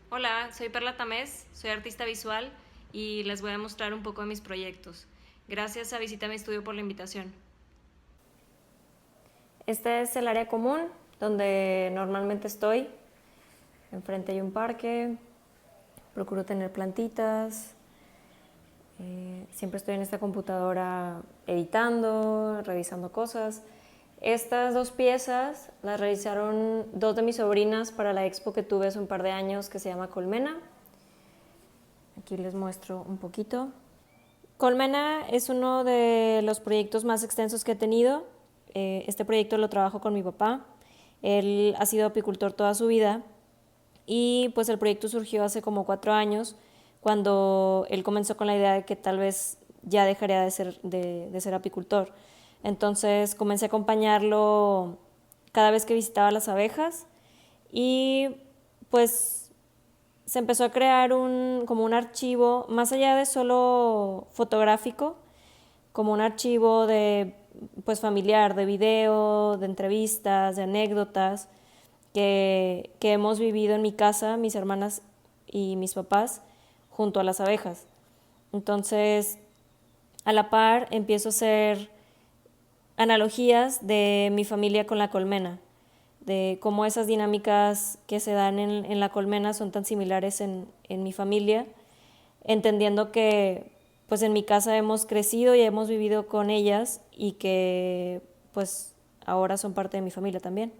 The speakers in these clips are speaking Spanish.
Hola, soy Perla Tamés, soy artista visual y les voy a mostrar un poco de mis proyectos. Gracias a Visita mi Estudio por la invitación. Este es el área común donde normalmente estoy. Enfrente hay un parque, procuro tener plantitas. Siempre estoy en esta computadora editando, revisando cosas. Estas dos piezas las realizaron dos de mis sobrinas para la expo que tuve hace un par de años que se llama Colmena. Aquí les muestro un poquito. Colmena es uno de los proyectos más extensos que he tenido. Este proyecto lo trabajo con mi papá. Él ha sido apicultor toda su vida y pues el proyecto surgió hace como 4 años cuando él comenzó con la idea de que tal vez ya dejaría de ser apicultor. Entonces comencé a acompañarlo cada vez que visitaba las abejas y pues se empezó a crear como un archivo, más allá de solo fotográfico, como un archivo de pues familiar, de video, de entrevistas, de anécdotas que hemos vivido en mi casa, mis hermanas y mis papás, junto a las abejas. Entonces, a la par empiezo a hacer analogías de mi familia con la colmena, de cómo esas dinámicas que se dan en la colmena son tan similares en mi familia, entendiendo que pues en mi casa hemos crecido y hemos vivido con ellas y que pues ahora son parte de mi familia también.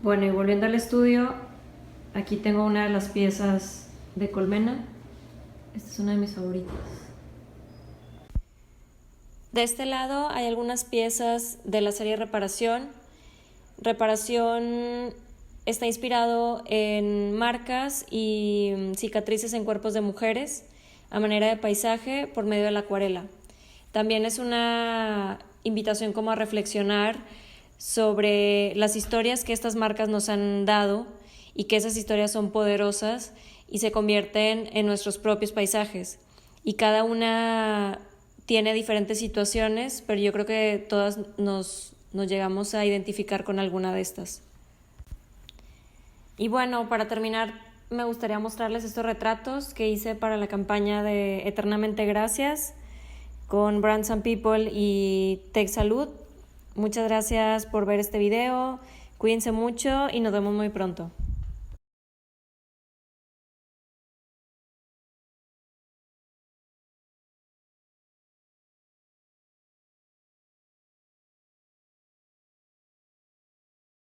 Bueno, y volviendo al estudio, aquí tengo una de las piezas de colmena. Esta es una de mis favoritas. De este lado hay algunas piezas de la serie Reparación. Reparación está inspirado en marcas y cicatrices en cuerpos de mujeres a manera de paisaje por medio de la acuarela. También es una invitación como a reflexionar sobre las historias que estas marcas nos han dado y que esas historias son poderosas y se convierten en nuestros propios paisajes. Y cada una tiene diferentes situaciones, pero yo creo que todas nos llegamos a identificar con alguna de estas. Y bueno, para terminar, me gustaría mostrarles estos retratos que hice para la campaña de Eternamente Gracias con Brands and People y Tech Salud. Muchas gracias por ver este video, cuídense mucho y nos vemos muy pronto.